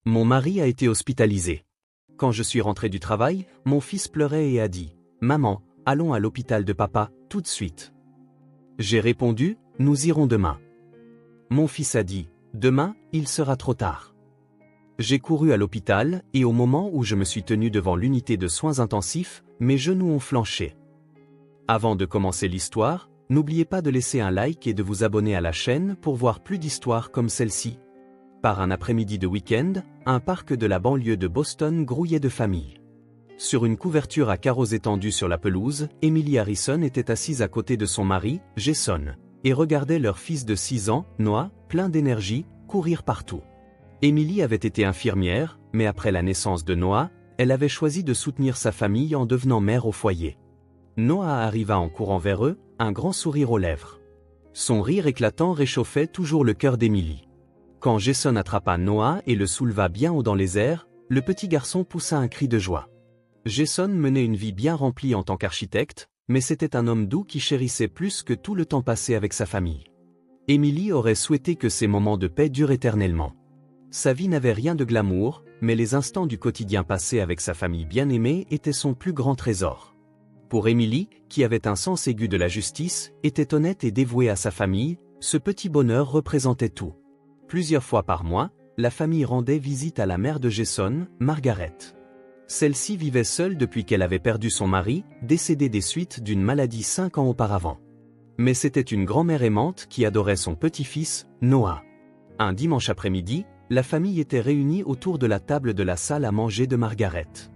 Mon mari a été hospitalisé. Quand je suis rentré du travail, mon fils pleurait et a dit « Maman, allons à l'hôpital de papa, tout de suite. » J'ai répondu « Nous irons demain. » Mon fils a dit « Demain, il sera trop tard. » J'ai couru à l'hôpital et au moment où je me suis tenu devant l'unité de soins intensifs, mes genoux ont flanché. Avant de commencer l'histoire, n'oubliez pas de laisser un like et de vous abonner à la chaîne pour voir plus d'histoires comme celle-ci. Par un après-midi de week-end, un parc de la banlieue de Boston grouillait de familles. Sur une couverture à carreaux étendue sur la pelouse, Emily Harrison était assise à côté de son mari, Jason, et regardait leur fils de 6 ans, Noah, plein d'énergie, courir partout. Emily avait été infirmière, mais après la naissance de Noah, elle avait choisi de soutenir sa famille en devenant mère au foyer. Noah arriva en courant vers eux, un grand sourire aux lèvres. Son rire éclatant réchauffait toujours le cœur d'Emily. Quand Jason attrapa Noah et le souleva bien haut dans les airs, le petit garçon poussa un cri de joie. Jason menait une vie bien remplie en tant qu'architecte, mais c'était un homme doux qui chérissait plus que tout le temps passé avec sa famille. Emily aurait souhaité que ces moments de paix durent éternellement. Sa vie n'avait rien de glamour, mais les instants du quotidien passés avec sa famille bien-aimée étaient son plus grand trésor. Pour Emily, qui avait un sens aigu de la justice, était honnête et dévouée à sa famille, ce petit bonheur représentait tout. Plusieurs fois par mois, la famille rendait visite à la mère de Jason, Margaret. Celle-ci vivait seule depuis qu'elle avait perdu son mari, décédé des suites d'une maladie 5 ans auparavant. Mais c'était une grand-mère aimante qui adorait son petit-fils, Noah. Un dimanche après-midi, la famille était réunie autour de la table de la salle à manger de Margaret.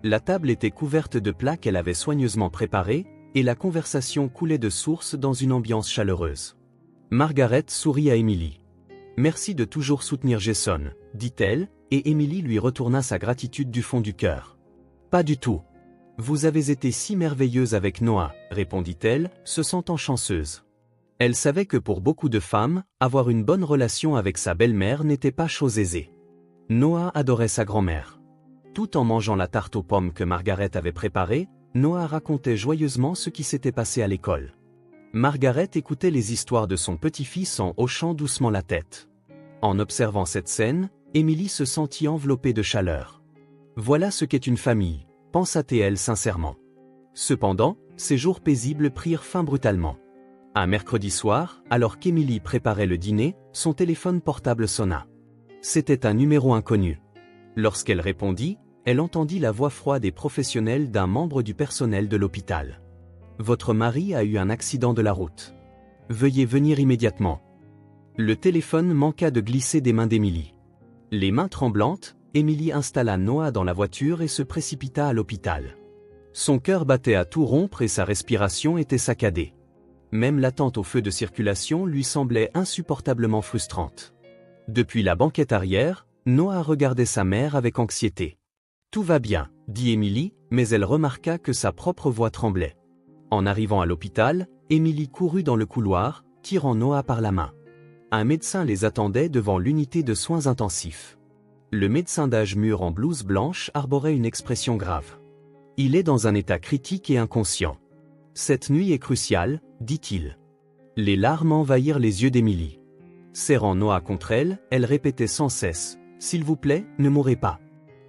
La table était couverte de plats qu'elle avait soigneusement préparés, et la conversation coulait de source dans une ambiance chaleureuse. Margaret sourit à Emily. « Merci de toujours soutenir Jason, » dit-elle, et Emily lui retourna sa gratitude du fond du cœur. « Pas du tout. Vous avez été si merveilleuse avec Noah, » répondit-elle, se sentant chanceuse. Elle savait que pour beaucoup de femmes, avoir une bonne relation avec sa belle-mère n'était pas chose aisée. Noah adorait sa grand-mère. Tout en mangeant la tarte aux pommes que Margaret avait préparée, Noah racontait joyeusement ce qui s'était passé à l'école. Margaret écoutait les histoires de son petit-fils en hochant doucement la tête. En observant cette scène, Emily se sentit enveloppée de chaleur. Voilà ce qu'est une famille, pensa-t-elle sincèrement. Cependant, ces jours paisibles prirent fin brutalement. Un mercredi soir, alors qu'Emily préparait le dîner, son téléphone portable sonna. C'était un numéro inconnu. Lorsqu'elle répondit, elle entendit la voix froide et professionnelle d'un membre du personnel de l'hôpital. « Votre mari a eu un accident de la route. Veuillez venir immédiatement. » Le téléphone manqua de glisser des mains d'Emily. Les mains tremblantes, Emily installa Noah dans la voiture et se précipita à l'hôpital. Son cœur battait à tout rompre et sa respiration était saccadée. Même l'attente au feu de circulation lui semblait insupportablement frustrante. Depuis la banquette arrière, Noah regardait sa mère avec anxiété. « Tout va bien, » dit Emily, mais elle remarqua que sa propre voix tremblait. En arrivant à l'hôpital, Emily courut dans le couloir, tirant Noah par la main. Un médecin les attendait devant l'unité de soins intensifs. Le médecin d'âge mûr en blouse blanche arborait une expression grave. « Il est dans un état critique et inconscient. Cette nuit est cruciale, » dit-il. Les larmes envahirent les yeux d'Emily. Serrant Noah contre elle, elle répétait sans cesse « S'il vous plaît, ne mourrez pas. »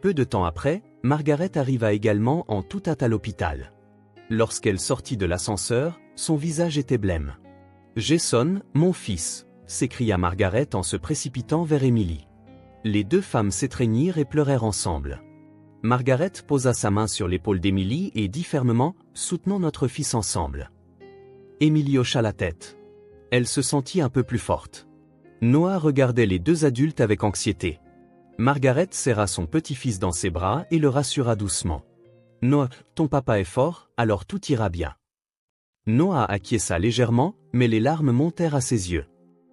Peu de temps après, Margaret arriva également en toute hâte à l'hôpital. Lorsqu'elle sortit de l'ascenseur, son visage était blême. « Jason, mon fils !» s'écria Margaret en se précipitant vers Emily. Les deux femmes s'étreignirent et pleurèrent ensemble. Margaret posa sa main sur l'épaule d'Emily et dit fermement « Soutenons notre fils ensemble. » Emily hocha la tête. Elle se sentit un peu plus forte. Noah regardait les deux adultes avec anxiété. Margaret serra son petit-fils dans ses bras et le rassura doucement. « Noah, ton papa est fort, alors tout ira bien. » Noah acquiesça légèrement, mais les larmes montèrent à ses yeux.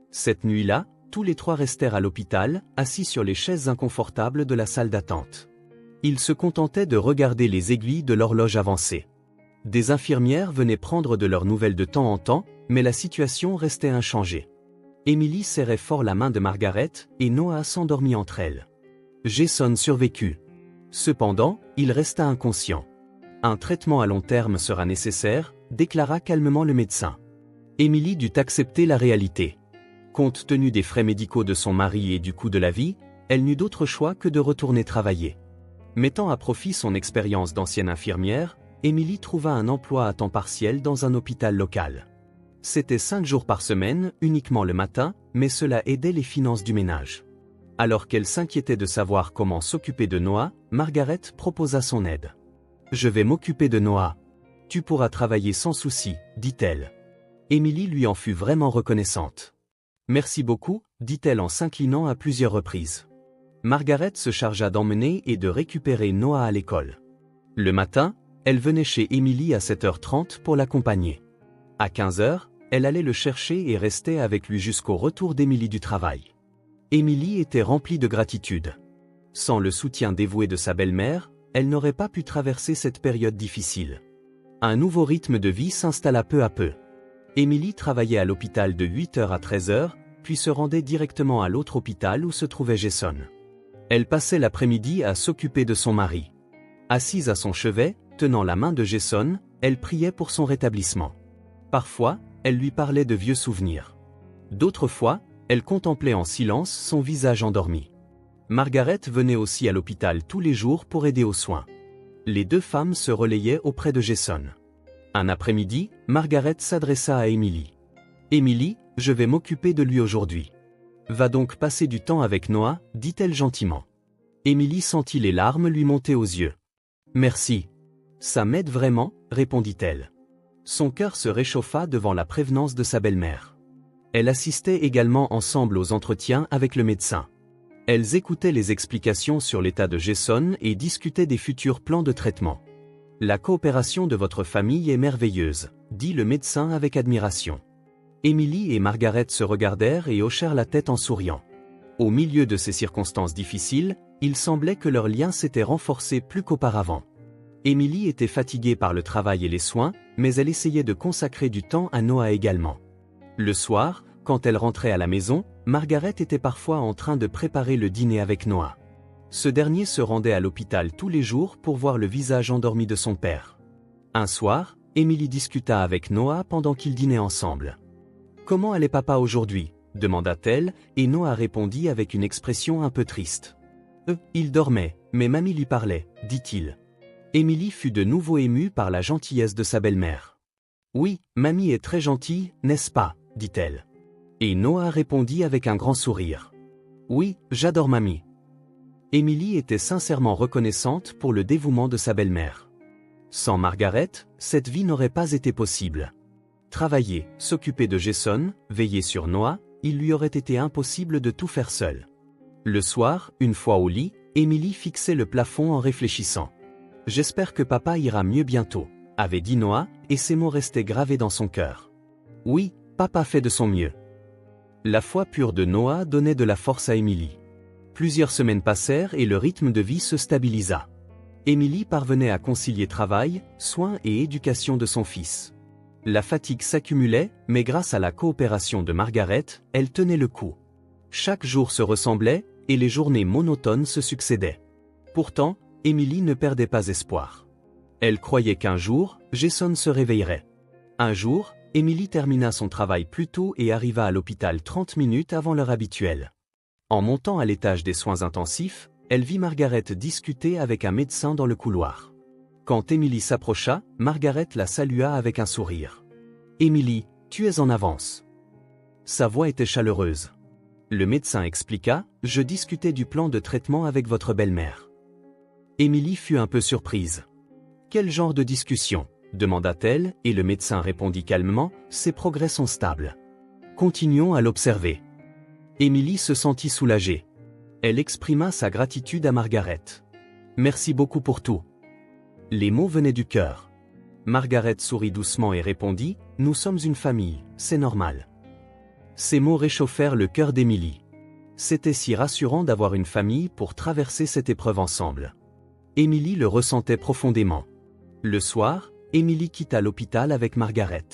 Cette nuit-là, tous les trois restèrent à l'hôpital, assis sur les chaises inconfortables de la salle d'attente. Ils se contentaient de regarder les aiguilles de l'horloge avancer. Des infirmières venaient prendre de leurs nouvelles de temps en temps, mais la situation restait inchangée. Emily serrait fort la main de Margaret, et Noah s'endormit entre elles. Jason survécut. Cependant, il resta inconscient. Un traitement à long terme sera nécessaire, déclara calmement le médecin. Emily dut accepter la réalité. Compte tenu des frais médicaux de son mari et du coût de la vie, elle n'eut d'autre choix que de retourner travailler. Mettant à profit son expérience d'ancienne infirmière, Émilie trouva un emploi à temps partiel dans un hôpital local. C'était 5 jours par semaine, uniquement le matin, mais cela aidait les finances du ménage. Alors qu'elle s'inquiétait de savoir comment s'occuper de Noah, Margaret proposa son aide. « Je vais m'occuper de Noah. Tu pourras travailler sans souci, dit-elle. Émilie lui en fut vraiment reconnaissante. « Merci beaucoup, dit-elle en s'inclinant à plusieurs reprises. Margaret se chargea d'emmener et de récupérer Noah à l'école. Le matin, elle venait chez Émilie à 7h30 pour l'accompagner. À 15h, elle allait le chercher et restait avec lui jusqu'au retour d'Émilie du travail. Émilie était remplie de gratitude. Sans le soutien dévoué de sa belle-mère, elle n'aurait pas pu traverser cette période difficile. Un nouveau rythme de vie s'installa peu à peu. Émilie travaillait à l'hôpital de 8h à 13h, puis se rendait directement à l'autre hôpital où se trouvait Jason. Elle passait l'après-midi à s'occuper de son mari. Assise à son chevet, tenant la main de Jason, elle priait pour son rétablissement. Parfois, elle lui parlait de vieux souvenirs. D'autres fois, elle contemplait en silence son visage endormi. Margaret venait aussi à l'hôpital tous les jours pour aider aux soins. Les deux femmes se relayaient auprès de Jason. Un après-midi, Margaret s'adressa à Émilie. « Émilie, je vais m'occuper de lui aujourd'hui. Va donc passer du temps avec Noah, dit-elle gentiment. Émilie sentit les larmes lui monter aux yeux. « Merci. Ça m'aide vraiment, répondit-elle. Son cœur se réchauffa devant la prévenance de sa belle-mère. Elles assistaient également ensemble aux entretiens avec le médecin. Elles écoutaient les explications sur l'état de Jason et discutaient des futurs plans de traitement. « La coopération de votre famille est merveilleuse, dit le médecin avec admiration. Émilie et Margaret se regardèrent et hochèrent la tête en souriant. Au milieu de ces circonstances difficiles, il semblait que leur lien s'était renforcé plus qu'auparavant. Émilie était fatiguée par le travail et les soins, mais elle essayait de consacrer du temps à Noah également. Le soir, quand elle rentrait à la maison, Margaret était parfois en train de préparer le dîner avec Noah. Ce dernier se rendait à l'hôpital tous les jours pour voir le visage endormi de son père. Un soir, Émilie discuta avec Noah pendant qu'ils dînaient ensemble. « Comment allait papa aujourd'hui » demanda-t-elle, et Noah répondit avec une expression un peu triste. « Il dormait, mais mamie lui parlait, dit-il. » Émilie fut de nouveau émue par la gentillesse de sa belle-mère. « Oui, mamie est très gentille, n'est-ce pas » dit-elle. Et Noah répondit avec un grand sourire. « Oui, j'adore mamie. » Émilie était sincèrement reconnaissante pour le dévouement de sa belle-mère. Sans Margaret, cette vie n'aurait pas été possible. Travailler, s'occuper de Jason, veiller sur Noah, il lui aurait été impossible de tout faire seule. Le soir, une fois au lit, Émilie fixait le plafond en réfléchissant. « J'espère que papa ira mieux bientôt », avait dit Noah, et ces mots restaient gravés dans son cœur. « Oui, papa fait de son mieux. » La foi pure de Noah donnait de la force à Émilie. Plusieurs semaines passèrent et le rythme de vie se stabilisa. Émilie parvenait à concilier travail, soins et éducation de son fils. La fatigue s'accumulait, mais grâce à la coopération de Margaret, elle tenait le coup. Chaque jour se ressemblait, et les journées monotones se succédaient. Pourtant, Émilie ne perdait pas espoir. Elle croyait qu'un jour, Jason se réveillerait. Un jour, Émilie termina son travail plus tôt et arriva à l'hôpital 30 minutes avant l'heure habituelle. En montant à l'étage des soins intensifs, elle vit Margaret discuter avec un médecin dans le couloir. Quand Émilie s'approcha, Margaret la salua avec un sourire. « Émilie, tu es en avance. » Sa voix était chaleureuse. Le médecin expliqua, « Je discutais du plan de traitement avec votre belle-mère. » Émilie fut un peu surprise. « Quel genre de discussion ?» demanda-t-elle, et le médecin répondit calmement, « Ses progrès sont stables. Continuons à l'observer. » Émilie se sentit soulagée. Elle exprima sa gratitude à Margaret. « Merci beaucoup pour tout. » Les mots venaient du cœur. Margaret sourit doucement et répondit, « Nous sommes une famille, c'est normal. » Ces mots réchauffèrent le cœur d'Émilie. C'était si rassurant d'avoir une famille pour traverser cette épreuve ensemble. Émilie le ressentait profondément. Le soir, Émilie quitta l'hôpital avec Margaret.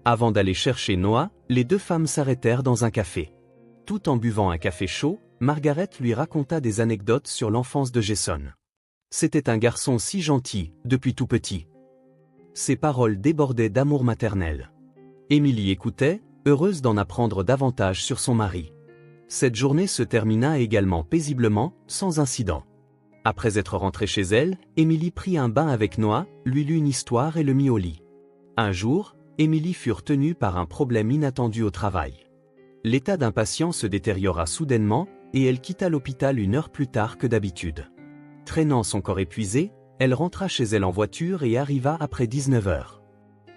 Avant d'aller chercher Noah, les deux femmes s'arrêtèrent dans un café. Tout en buvant un café chaud, Margaret lui raconta des anecdotes sur l'enfance de Jason. C'était un garçon si gentil, depuis tout petit. Ses paroles débordaient d'amour maternel. Émilie écoutait, heureuse d'en apprendre davantage sur son mari. Cette journée se termina également paisiblement, sans incident. Après être rentrée chez elle, Émilie prit un bain avec Noah, lui lut une histoire et le mit au lit. Un jour, Émilie fut retenue par un problème inattendu au travail. L'état d'un patient se détériora soudainement, et elle quitta l'hôpital 1 heure plus tard que d'habitude. Traînant son corps épuisé, elle rentra chez elle en voiture et arriva après 19 heures.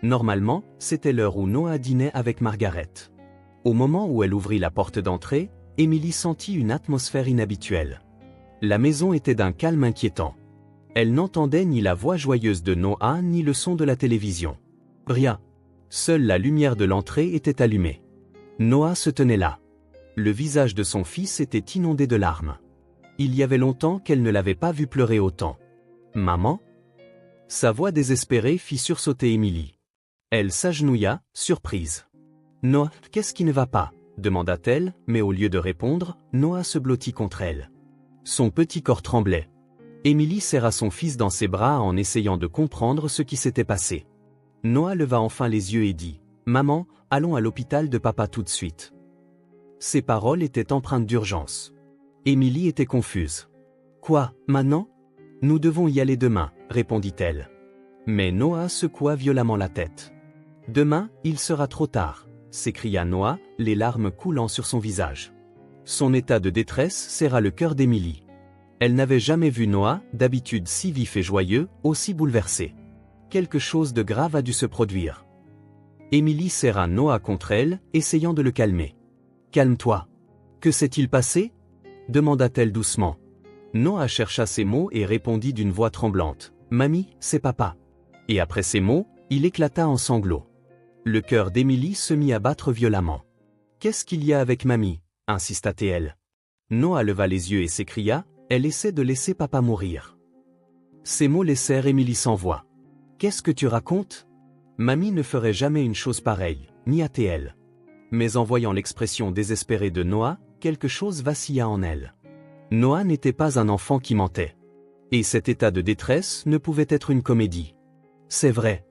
Normalement, c'était l'heure où Noah dînait avec Margaret. Au moment où elle ouvrit la porte d'entrée, Émilie sentit une atmosphère inhabituelle. La maison était d'un calme inquiétant. Elle n'entendait ni la voix joyeuse de Noah ni le son de la télévision. Rien. Seule la lumière de l'entrée était allumée. Noah se tenait là. Le visage de son fils était inondé de larmes. Il y avait longtemps qu'elle ne l'avait pas vu pleurer autant. « Maman ?» Sa voix désespérée fit sursauter Émilie. Elle s'agenouilla, surprise. « Noah, qu'est-ce qui ne va pas ?» demanda-t-elle, mais au lieu de répondre, Noah se blottit contre elle. Son petit corps tremblait. Émilie serra son fils dans ses bras en essayant de comprendre ce qui s'était passé. Noah leva enfin les yeux et dit « Maman, allons à l'hôpital de papa tout de suite. » Ses paroles étaient empreintes d'urgence. Émilie était confuse. « Quoi, maintenant ? Nous devons y aller demain, » répondit-elle. Mais Noah secoua violemment la tête. « Demain, il sera trop tard », s'écria Noah, les larmes coulant sur son visage. Son état de détresse serra le cœur d'Émilie. Elle n'avait jamais vu Noah, d'habitude si vif et joyeux, aussi bouleversé. Quelque chose de grave a dû se produire. Émilie serra Noah contre elle, essayant de le calmer. « Calme-toi. Que s'est-il passé ?» demanda-t-elle doucement. Noah chercha ses mots et répondit d'une voix tremblante. « Mamie, c'est papa. » Et après ces mots, il éclata en sanglots. Le cœur d'Émilie se mit à battre violemment. « Qu'est-ce qu'il y a avec mamie ?» insista-t-elle. Noah leva les yeux et s'écria, « Elle essaie de laisser papa mourir. » Ces mots laissèrent Émilie sans voix. « Qu'est-ce que tu racontes ? Mamie ne ferait jamais une chose pareille, ni hâtait-elle. » Mais en voyant l'expression désespérée de Noah, quelque chose vacilla en elle. Noah n'était pas un enfant qui mentait. Et cet état de détresse ne pouvait être une comédie. « C'est vrai.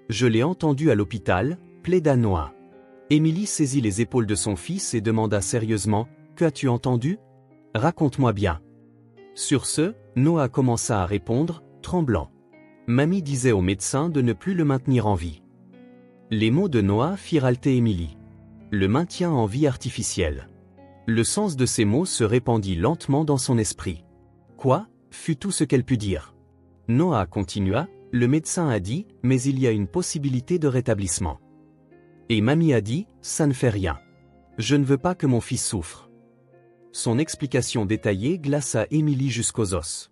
Je l'ai entendu à l'hôpital », plaida Noah. Émilie saisit les épaules de son fils et demanda sérieusement, « Que as-tu entendu ? Raconte-moi bien. » Sur ce, Noah commença à répondre, tremblant. Mamie disait au médecin de ne plus le maintenir en vie. Les mots de Noah firent halter Émilie. Le maintien en vie artificiel. Le sens de ces mots se répandit lentement dans son esprit. « Quoi ?» fut tout ce qu'elle put dire. Noah continua, « Le médecin a dit, mais il y a une possibilité de rétablissement. » Et mamie a dit, « Ça ne fait rien. Je ne veux pas que mon fils souffre. » Son explication détaillée glaça Émilie jusqu'aux os.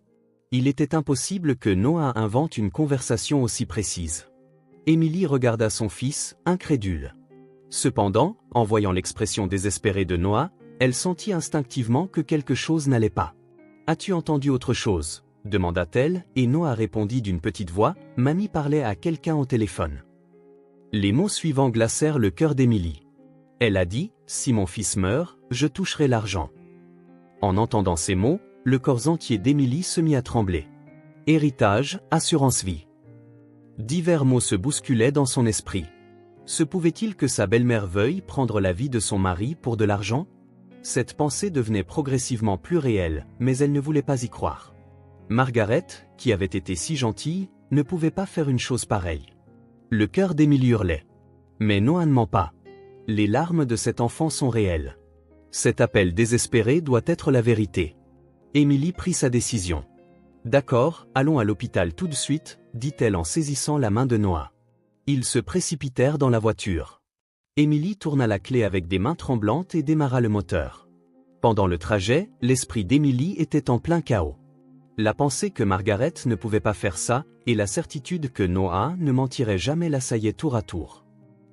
Il était impossible que Noah invente une conversation aussi précise. Émilie regarda son fils, incrédule. Cependant, en voyant l'expression désespérée de Noah, elle sentit instinctivement que quelque chose n'allait pas. « As-tu entendu autre chose ?» demanda-t-elle, et Noah répondit d'une petite voix, « Mamie parlait à quelqu'un au téléphone. » Les mots suivants glacèrent le cœur d'Émilie. Elle a dit, « Si mon fils meurt, je toucherai l'argent. » En entendant ces mots, le corps entier d'Émilie se mit à trembler. Héritage, assurance vie. Divers mots se bousculaient dans son esprit. Se pouvait-il que sa belle-mère veuille prendre la vie de son mari pour de l'argent ? Cette pensée devenait progressivement plus réelle, mais elle ne voulait pas y croire. Margaret, qui avait été si gentille, ne pouvait pas faire une chose pareille. Le cœur d'Émilie hurlait. Mais Noah ne ment pas. Les larmes de cet enfant sont réelles. Cet appel désespéré doit être la vérité. Émilie prit sa décision. « D'accord, allons à l'hôpital tout de suite », dit-elle en saisissant la main de Noah. Ils se précipitèrent dans la voiture. Émilie tourna la clé avec des mains tremblantes et démarra le moteur. Pendant le trajet, l'esprit d'Émilie était en plein chaos. La pensée que Margaret ne pouvait pas faire ça, et la certitude que Noah ne mentirait jamais l'assaillaient tour à tour.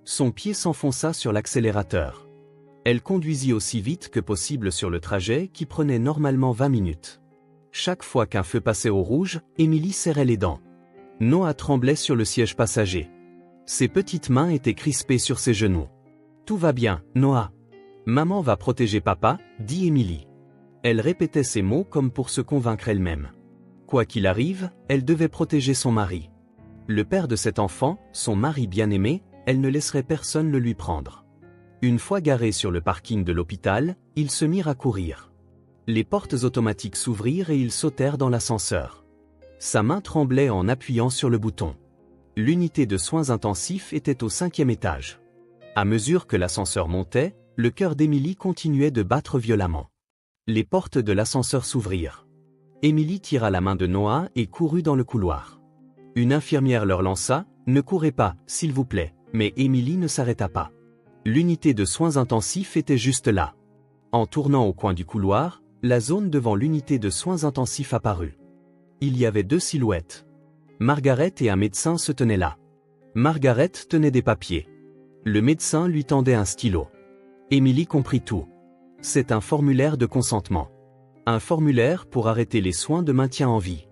Son pied s'enfonça sur l'accélérateur. Elle conduisit aussi vite que possible sur le trajet qui prenait normalement 20 minutes. Chaque fois qu'un feu passait au rouge, Émilie serrait les dents. Noah tremblait sur le siège passager. Ses petites mains étaient crispées sur ses genoux. « Tout va bien, Noah. Maman va protéger papa », dit Émilie. Elle répétait ces mots comme pour se convaincre elle-même. Quoi qu'il arrive, elle devait protéger son mari. Le père de cet enfant, son mari bien-aimé, elle ne laisserait personne le lui prendre. Une fois garés sur le parking de l'hôpital, ils se mirent à courir. Les portes automatiques s'ouvrirent et ils sautèrent dans l'ascenseur. Sa main tremblait en appuyant sur le bouton. L'unité de soins intensifs était au 5e étage. À mesure que l'ascenseur montait, le cœur d'Émilie continuait de battre violemment. Les portes de l'ascenseur s'ouvrirent. Émilie tira la main de Noah et courut dans le couloir. Une infirmière leur lança « Ne courez pas, s'il vous plaît », mais Émilie ne s'arrêta pas. L'unité de soins intensifs était juste là. En tournant au coin du couloir, la zone devant l'unité de soins intensifs apparut. Il y avait 2 silhouettes. Margaret et un médecin se tenaient là. Margaret tenait des papiers. Le médecin lui tendait un stylo. Émilie comprit tout. C'est un formulaire de consentement. Un formulaire pour arrêter les soins de maintien en vie.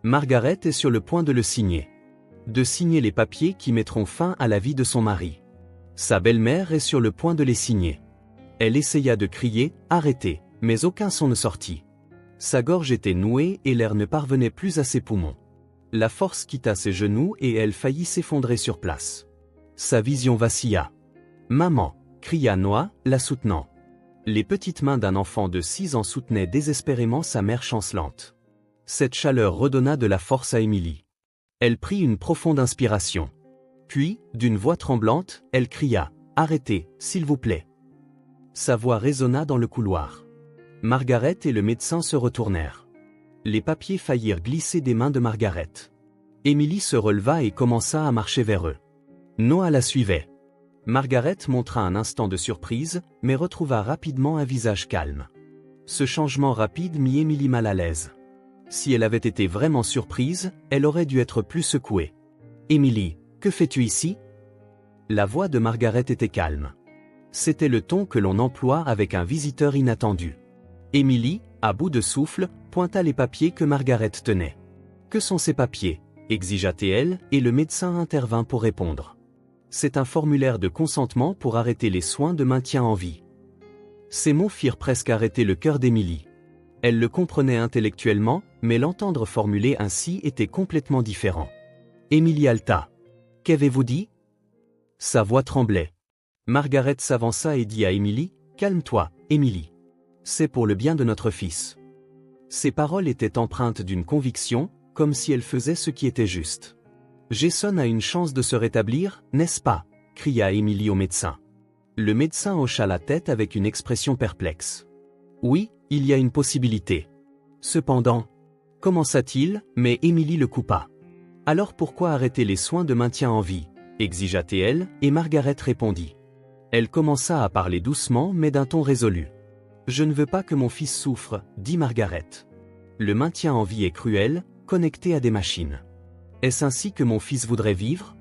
Margaret est sur le point de le signer. De signer les papiers qui mettront fin à la vie de son mari. Sa belle-mère est sur le point de les signer. Elle essaya de crier « Arrêtez !» mais aucun son ne sortit. Sa gorge était nouée et l'air ne parvenait plus à ses poumons. La force quitta ses genoux et elle faillit s'effondrer sur place. Sa vision vacilla. « Maman !» cria Noah, la soutenant. Les petites mains d'un enfant de 6 ans soutenaient désespérément sa mère chancelante. Cette chaleur redonna de la force à Émilie. Elle prit une profonde inspiration. Puis, d'une voix tremblante, elle cria « Arrêtez, s'il vous plaît !» Sa voix résonna dans le couloir. Margaret et le médecin se retournèrent. Les papiers faillirent glisser des mains de Margaret. Émilie se releva et commença à marcher vers eux. Noah la suivait. Margaret montra un instant de surprise, mais retrouva rapidement un visage calme. Ce changement rapide mit Émilie mal à l'aise. Si elle avait été vraiment surprise, elle aurait dû être plus secouée. « Émilie, que fais-tu ici ?» La voix de Margaret était calme. C'était le ton que l'on emploie avec un visiteur inattendu. Émilie, à bout de souffle, pointa les papiers que Margaret tenait. « Que sont ces papiers ?» exigea-t-elle, et le médecin intervint pour répondre. « C'est un formulaire de consentement pour arrêter les soins de maintien en vie. » Ces mots firent presque arrêter le cœur d'Émilie. Elle le comprenait intellectuellement, mais l'entendre formuler ainsi était complètement différent. Émilie halta. « Qu'avez-vous dit ?» Sa voix tremblait. Margaret s'avança et dit à Émilie, « Calme-toi, Émilie. C'est pour le bien de notre fils. » Ses paroles étaient empreintes d'une conviction, comme si elle faisait ce qui était juste. « Jason a une chance de se rétablir, n'est-ce pas ?» cria Émilie au médecin. Le médecin hocha la tête avec une expression perplexe. « Oui, il y a une possibilité. » Cependant, commença-t-il, mais Émilie le coupa. « Alors pourquoi arrêter les soins de maintien en vie ?» exigea-t-elle, et Margaret répondit. Elle commença à parler doucement mais d'un ton résolu. « Je ne veux pas que mon fils souffre, » dit Margaret. « Le maintien en vie est cruel, connecté à des machines. Est-ce ainsi que mon fils voudrait vivre ?»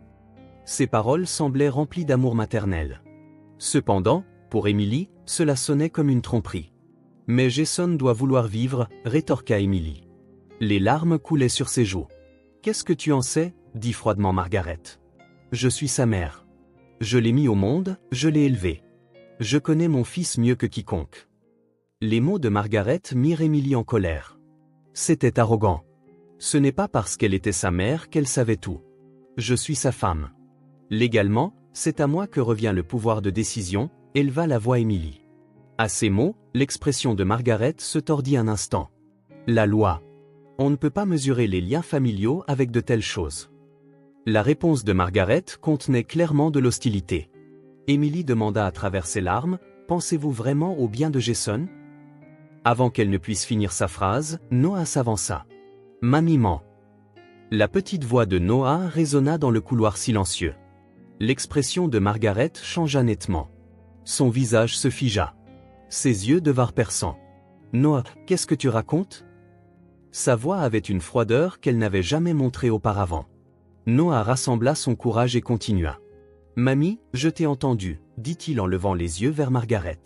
Ces paroles semblaient remplies d'amour maternel. Cependant, pour Émilie, cela sonnait comme une tromperie. « Mais Jason doit vouloir vivre, » rétorqua Émilie. Les larmes coulaient sur ses joues. « Qu'est-ce que tu en sais ?» dit froidement Margaret. « Je suis sa mère. Je l'ai mis au monde, je l'ai élevé. Je connais mon fils mieux que quiconque. » Les mots de Margaret mirent Émilie en colère. C'était arrogant. Ce n'est pas parce qu'elle était sa mère qu'elle savait tout. Je suis sa femme. Légalement, c'est à moi que revient le pouvoir de décision, éleva la voix Émilie. À ces mots, l'expression de Margaret se tordit un instant. La loi. On ne peut pas mesurer les liens familiaux avec de telles choses. La réponse de Margaret contenait clairement de l'hostilité. Émilie demanda à travers ses larmes, « Pensez-vous vraiment au bien de Jason ?» Avant qu'elle ne puisse finir sa phrase, Noah s'avança. « Mamie ment. » La petite voix de Noah résonna dans le couloir silencieux. L'expression de Margaret changea nettement. Son visage se figea. Ses yeux devinrent perçants. « Noah, qu'est-ce que tu racontes ?» Sa voix avait une froideur qu'elle n'avait jamais montrée auparavant. Noah rassembla son courage et continua. « Mamie, je t'ai entendu, » dit-il en levant les yeux vers Margaret.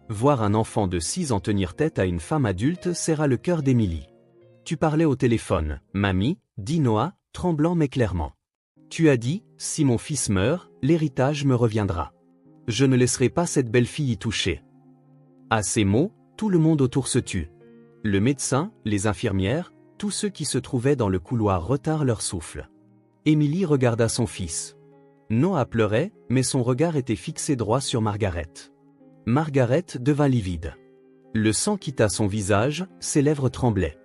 Voir un enfant de 6 ans tenir tête à une femme adulte serra le cœur d'Émilie. « Tu parlais au téléphone, mamie, » dit Noah, tremblant mais clairement. « Tu as dit, si mon fils meurt, l'héritage me reviendra. Je ne laisserai pas cette belle fille y toucher. » À ces mots, tout le monde autour se tut. Le médecin, les infirmières, tous ceux qui se trouvaient dans le couloir retinrent leur souffle. Émilie regarda son fils. Noah pleurait, mais son regard était fixé droit sur Margaret. Margaret devint livide. Le sang quitta son visage, ses lèvres tremblaient.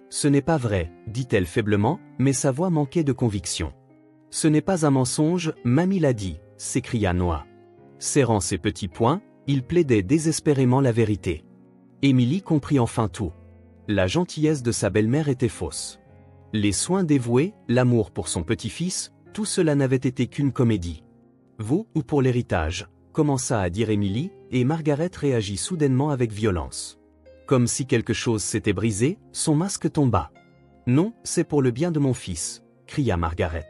« Ce n'est pas vrai, dit-elle faiblement, mais sa voix manquait de conviction. « Ce n'est pas un mensonge, mamie l'a dit, s'écria Noah. Serrant ses petits poings, il plaidait désespérément la vérité. Émilie comprit enfin tout. La gentillesse de sa belle-mère était fausse. Les soins dévoués, l'amour pour son petit-fils, tout cela n'avait été qu'une comédie. Vous, ou pour l'héritage, commença à dire Émilie, et Margaret réagit soudainement avec violence. Comme si quelque chose s'était brisé, son masque tomba. Non, c'est pour le bien de mon fils, cria Margaret.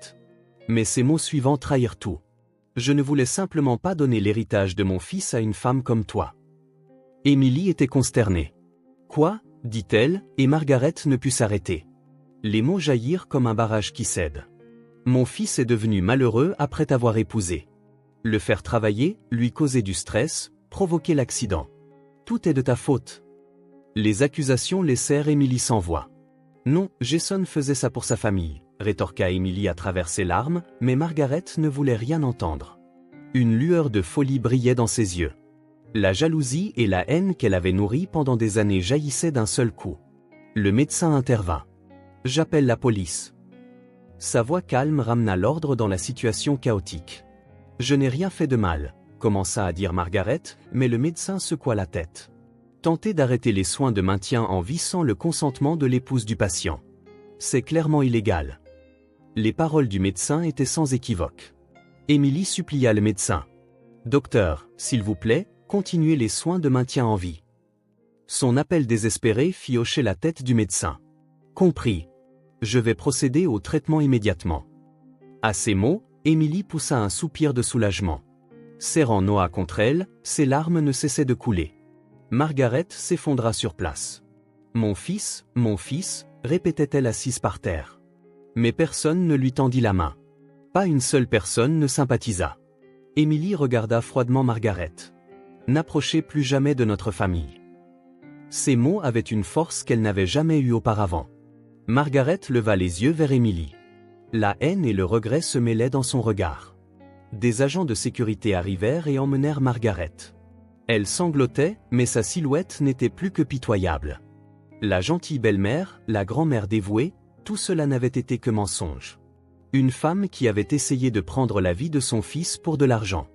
Mais ces mots suivants trahirent tout. Je ne voulais simplement pas donner l'héritage de mon fils à une femme comme toi. Émilie était consternée. Quoi, dit-elle, et Margaret ne put s'arrêter. Les mots jaillirent comme un barrage qui cède. Mon fils est devenu malheureux après t'avoir épousé. Le faire travailler, lui causer du stress, provoquer l'accident. Tout est de ta faute. Les accusations laissèrent Émilie sans voix. Non, Jason faisait ça pour sa famille, rétorqua Émilie à travers ses larmes, mais Margaret ne voulait rien entendre. Une lueur de folie brillait dans ses yeux. La jalousie et la haine qu'elle avait nourrie pendant des années jaillissaient d'un seul coup. Le médecin intervint. « J'appelle la police. » Sa voix calme ramena l'ordre dans la situation chaotique. « Je n'ai rien fait de mal, » commença à dire Margaret, mais le médecin secoua la tête. Tenter d'arrêter les soins de maintien en vie sans le consentement de l'épouse du patient. C'est clairement illégal. Les paroles du médecin étaient sans équivoque. Émilie supplia le médecin. « Docteur, s'il vous plaît, continuez les soins de maintien en vie. » Son appel désespéré fit hocher la tête du médecin. « Compris. Je vais procéder au traitement immédiatement. » À ces mots, Émilie poussa un soupir de soulagement. Serrant Noah contre elle, ses larmes ne cessaient de couler. Margaret s'effondra sur place. « Mon fils, répétait-elle assise par terre. Mais personne ne lui tendit la main. Pas une seule personne ne sympathisa. Émilie regarda froidement Margaret. « N'approchez plus jamais de notre famille. » Ces mots avaient une force qu'elle n'avait jamais eue auparavant. Margaret leva les yeux vers Émilie. La haine et le regret se mêlaient dans son regard. Des agents de sécurité arrivèrent et emmenèrent Margaret. Elle sanglotait, mais sa silhouette n'était plus que pitoyable. La gentille belle-mère, la grand-mère dévouée, tout cela n'avait été que mensonge. Une femme qui avait essayé de prendre la vie de son fils pour de l'argent.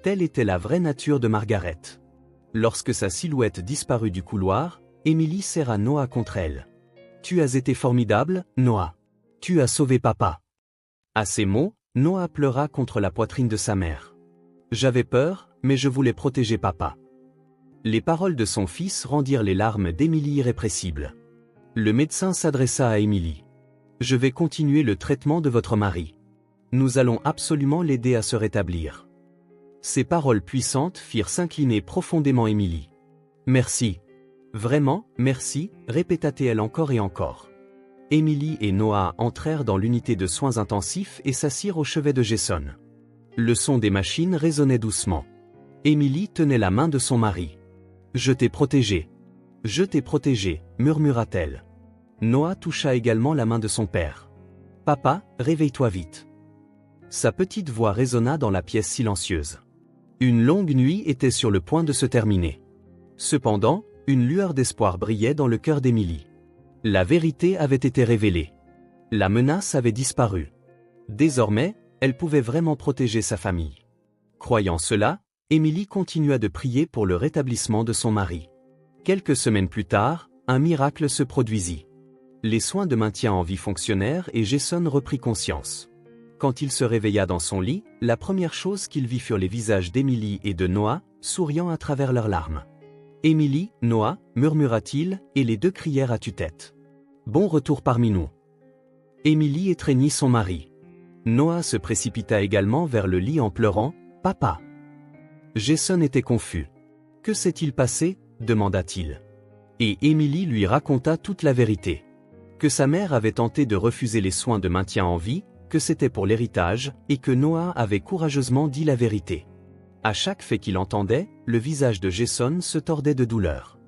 Telle était la vraie nature de Margaret. Lorsque sa silhouette disparut du couloir, Émilie serra Noah contre elle. « Tu as été formidable, Noah. Tu as sauvé papa. » À ces mots, Noah pleura contre la poitrine de sa mère. « J'avais peur, mais je voulais protéger papa. » Les paroles de son fils rendirent les larmes d'Émilie irrépressibles. Le médecin s'adressa à Émilie. « Je vais continuer le traitement de votre mari. Nous allons absolument l'aider à se rétablir. » Ces paroles puissantes firent s'incliner profondément Émilie. « Merci. Vraiment, merci, répéta-t-elle encore et encore. Émilie et Noah entrèrent dans l'unité de soins intensifs et s'assirent au chevet de Jason. Le son des machines résonnait doucement. Émilie tenait la main de son mari. « Je t'ai protégé. Je t'ai protégé, murmura-t-elle. Noah toucha également la main de son père. « Papa, réveille-toi vite. » Sa petite voix résonna dans la pièce silencieuse. Une longue nuit était sur le point de se terminer. Cependant, une lueur d'espoir brillait dans le cœur d'Émilie. La vérité avait été révélée. La menace avait disparu. Désormais, elle pouvait vraiment protéger sa famille. Croyant cela, Émilie continua de prier pour le rétablissement de son mari. Quelques semaines plus tard, un miracle se produisit. Les soins de maintien en vie fonctionnèrent et Jason reprit conscience. Quand il se réveilla dans son lit, la première chose qu'il vit furent les visages d'Émilie et de Noah, souriant à travers leurs larmes. « Émilie, Noah, murmura-t-il, et les deux crièrent à tue-tête. « Bon retour parmi nous. » Émilie étreignit son mari. Noah se précipita également vers le lit en pleurant, « Papa !» Jason était confus. « Que s'est-il passé ?» demanda-t-il. Et Émilie lui raconta toute la vérité. Que sa mère avait tenté de refuser les soins de maintien en vie, que c'était pour l'héritage, et que Noah avait courageusement dit la vérité. À chaque fait qu'il entendait, le visage de Jason se tordait de douleur.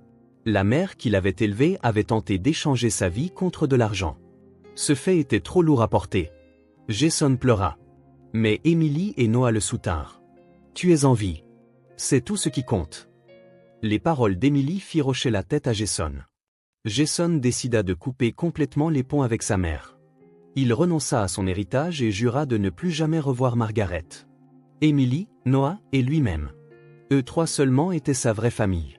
La mère qui l'avait élevé avait tenté d'échanger sa vie contre de l'argent. Ce fait était trop lourd à porter. Jason pleura. Mais Émilie et Noah le soutinrent. Tu es en vie. C'est tout ce qui compte. Les paroles d'Émilie firent hocher la tête à Jason. Jason décida de couper complètement les ponts avec sa mère. Il renonça à son héritage et jura de ne plus jamais revoir Margaret. Émilie, Noah et lui-même. Eux trois seulement étaient sa vraie famille.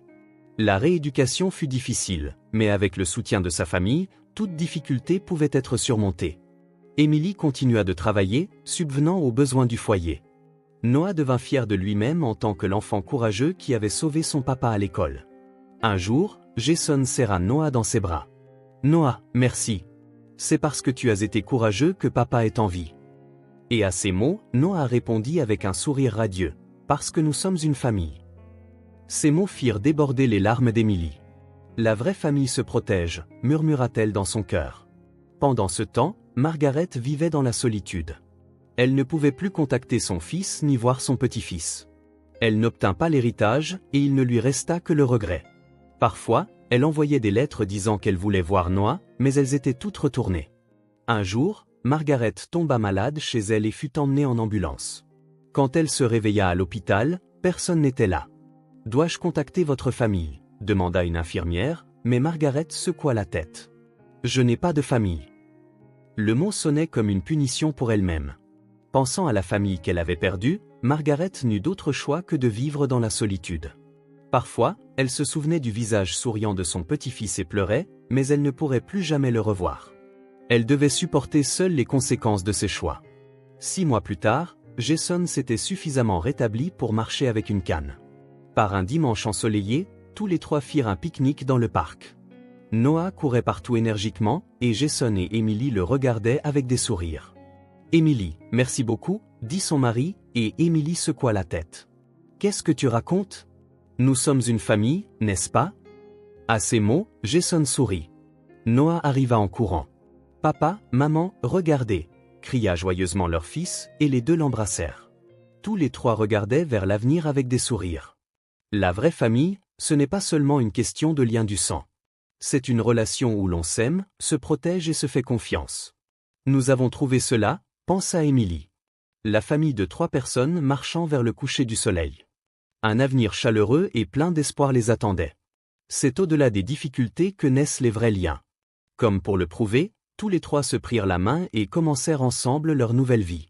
La rééducation fut difficile, mais avec le soutien de sa famille, toute difficulté pouvait être surmontée. Émilie continua de travailler, subvenant aux besoins du foyer. Noah devint fier de lui-même en tant que l'enfant courageux qui avait sauvé son papa à l'école. Un jour, Jason serra Noah dans ses bras. « Noah, merci. C'est parce que tu as été courageux que papa est en vie. » Et à ces mots, Noah répondit avec un sourire radieux. « Parce que nous sommes une famille. » Ces mots firent déborder les larmes d'Émilie. « La vraie famille se protège, » murmura-t-elle dans son cœur. Pendant ce temps, Margaret vivait dans la solitude. Elle ne pouvait plus contacter son fils ni voir son petit-fils. Elle n'obtint pas l'héritage et il ne lui resta que le regret. Parfois, elle envoyait des lettres disant qu'elle voulait voir Noah, mais elles étaient toutes retournées. Un jour, Margaret tomba malade chez elle et fut emmenée en ambulance. Quand elle se réveilla à l'hôpital, personne n'était là. « Dois-je contacter votre famille ?» demanda une infirmière, mais Margaret secoua la tête. « Je n'ai pas de famille. » Le mot sonnait comme une punition pour elle-même. Pensant à la famille qu'elle avait perdue, Margaret n'eut d'autre choix que de vivre dans la solitude. Parfois, elle se souvenait du visage souriant de son petit-fils et pleurait, mais elle ne pourrait plus jamais le revoir. Elle devait supporter seule les conséquences de ses choix. 6 mois plus tard, Jason s'était suffisamment rétabli pour marcher avec une canne. Par un dimanche ensoleillé, tous les trois firent un pique-nique dans le parc. Noah courait partout énergiquement, et Jason et Émilie le regardaient avec des sourires. « Émilie, merci beaucoup, » dit son mari, et Émilie secoua la tête. « Qu'est-ce que tu racontes ? Nous sommes une famille, n'est-ce pas ?» À ces mots, Jason sourit. Noah arriva en courant. « Papa, maman, regardez !» cria joyeusement leur fils, et les deux l'embrassèrent. Tous les trois regardaient vers l'avenir avec des sourires. La vraie famille, ce n'est pas seulement une question de lien du sang. C'est une relation où l'on s'aime, se protège et se fait confiance. Nous avons trouvé cela, pensa Émilie. La famille de 3 personnes marchant vers le coucher du soleil. Un avenir chaleureux et plein d'espoir les attendait. C'est au-delà des difficultés que naissent les vrais liens. Comme pour le prouver, tous les trois se prirent la main et commencèrent ensemble leur nouvelle vie.